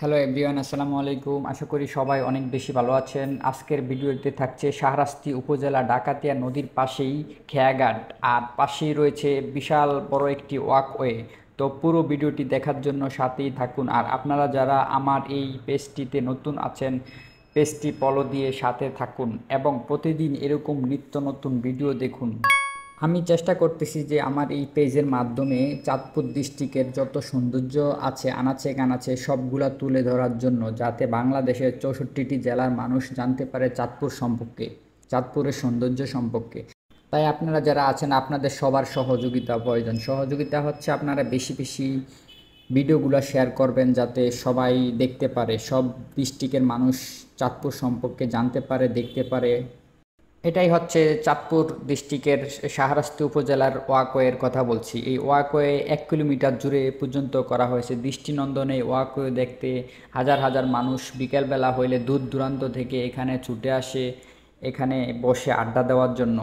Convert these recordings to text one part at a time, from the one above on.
Hello everyone, আসসালামু আলাইকুম। আশা করি সবাই অনেক বেশি ভালো আছেন। আজকের ভিডিওতে থাকছে শাহরাস্তি উপজেলা ডাকাতিয়া নদীর পাশেই খেয়াঘাট, আর পাশেই রয়েছে বিশাল বড় একটি ওয়াকওয়ে। তো পুরো ভিডিওটি দেখার জন্য সাথেই থাকুন। আর আপনারা যারা আমার এই পেজটিতে নতুন আছেন, পেজটি ফলো দিয়ে সাথে থাকুন এবং প্রতিদিন এরকম নিত্য নতুন ভিডিও দেখুন। আমি চেষ্টা করতেছি যে আমার এই পেজের মাধ্যমে চাঁদপুর ডিস্ট্রিক্টের যত সৌন্দর্য আছে আনাচে কানাচে সবগুলা তুলে ধরার জন্য, যাতে বাংলাদেশের 64টি জেলার মানুষ জানতে পারে চাঁদপুর সম্পর্কে, চাঁদপুরের সৌন্দর্য সম্পর্কে। তাই আপনারা যারা আছেন, আপনাদের সবার সহযোগিতা প্রয়োজন। সহযোগিতা হচ্ছে আপনারা বেশি বেশি ভিডিওগুলো শেয়ার করবেন, যাতে সবাই দেখতে পারে, সব ডিস্ট্রিক্টের মানুষ চাঁদপুর সম্পর্কে জানতে পারে, দেখতে পারে। এটাই হচ্ছে চাঁদপুর ডিস্ট্রিক্টের শাহরাস্তি উপজেলার ওয়াকওয়ের কথা বলছি। এই ওয়াকওয়ে 1 কিলোমিটার জুড়ে পর্যন্ত করা হয়েছে। দৃষ্টিনন্দন এই ওয়াকওয়ে দেখতে হাজার হাজার মানুষ বিকেলবেলা হইলে দূর দূরান্ত থেকে এখানে ছুটে আসে, এখানে বসে আড্ডা দেওয়ার জন্য।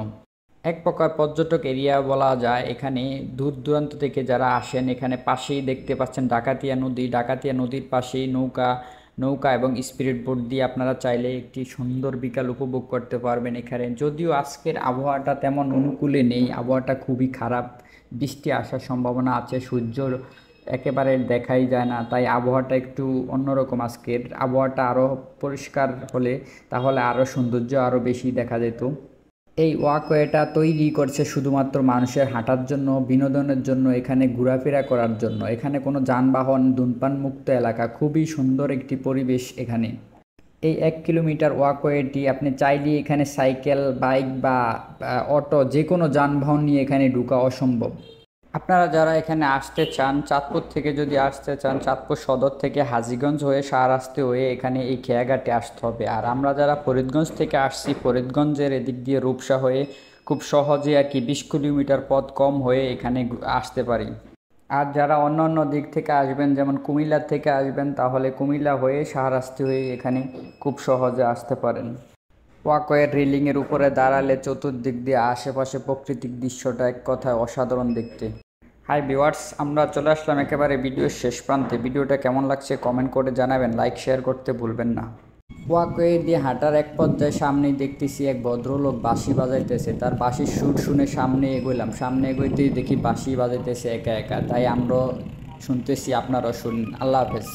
এক প্রকার পর্যটক এরিয়া বলা যায়। এখানে দূর দূরান্ত থেকে যারা আসেন, এখানে পাশেই দেখতে পাচ্ছেন ডাকাতিয়া নদী। ডাকাতিয়া নদীর পাশেই নৌকা নৌকা এবং স্পিরিট বোট দিয়ে আপনারা চাইলে একটি সুন্দর বিকাল উপভোগ করতে পারবেন এখানে। যদিও আজকের আবহাওয়াটা তেমন অনুকূলে নেই, আবহাওয়াটা খুবই খারাপ, বৃষ্টি আসার সম্ভাবনা আছে, সূর্য একেবারে দেখাই যায় না। তাই আবহাওয়াটা একটু অন্যরকম। আজকের আবহাওয়াটা আরও পরিষ্কার হলে তাহলে আরও সৌন্দর্য আরও বেশি দেখা যেত। এই ওয়াকওয়েটা তৈরি করছে শুধুমাত্র মানুষের হাঁটার জন্য, বিনোদনের জন্য, এখানে ঘোরাফেরা করার জন্য। এখানে কোনো যানবাহন, ধূমপান মুক্ত এলাকা, খুবই সুন্দর একটি পরিবেশ এখানে। এই 1 কিলোমিটার ওয়াকওয়েটি আপনি চাইলে এখানে সাইকেল, বাইক বা অটো, যে কোনো যানবাহন নিয়ে এখানে ঢোকা অসম্ভব। আপনারা যারা এখানে আসতে চান, চাঁদপুর থেকে যদি আসতে চান, চাঁদপুর সদর থেকে হাজীগঞ্জ হয়ে শাহরাস্তি হয়ে এখানে এই খেয়াঘাটে আসতে হবে। আর আমরা যারা ফরিদগঞ্জ থেকে আসছি, ফরিদগঞ্জের এদিক দিয়ে রূপসা হয়ে খুব সহজে আর কি 20 কিলোমিটার পথ কম হয়ে এখানে আসতে পারি। আর যারা অন্য অন্য দিক থেকে আসবেন, যেমন কুমিল্লা থেকে আসবেন, তাহলে কুমিল্লা হয়ে শাহরাস্তি হয়ে এখানে খুব সহজে আসতে পারেন। ওয়াকওয়ের রেলিংয়ের উপরে দাঁড়ালে চতুর্দিক দিয়ে আশেপাশে প্রাকৃতিক দৃশ্যটা এক কথায় অসাধারণ দেখতে। হাই ভিউয়ার্স, আমরা চলে আসলাম একেবারে ভিডিওর শেষ প্রান্তে। ভিডিওটা কেমন লাগছে কমেন্ট করে জানাবেন, লাইক শেয়ার করতে ভুলবেন না। ওয়াকওয়ে দিয়ে হাঁটার এক পর্যায়ে সামনেই দেখতেছি এক ভদ্রলোক বাঁশি বাজাইতেছে। তার বাঁশির সুর শুনে সামনে এগোলাম। সামনে এগোইতেই দেখি বাঁশি বাজাইতেছে একা একা। তাই আমরা শুনতেছি, আপনারাও শুনুন। আল্লাহ হাফেজ।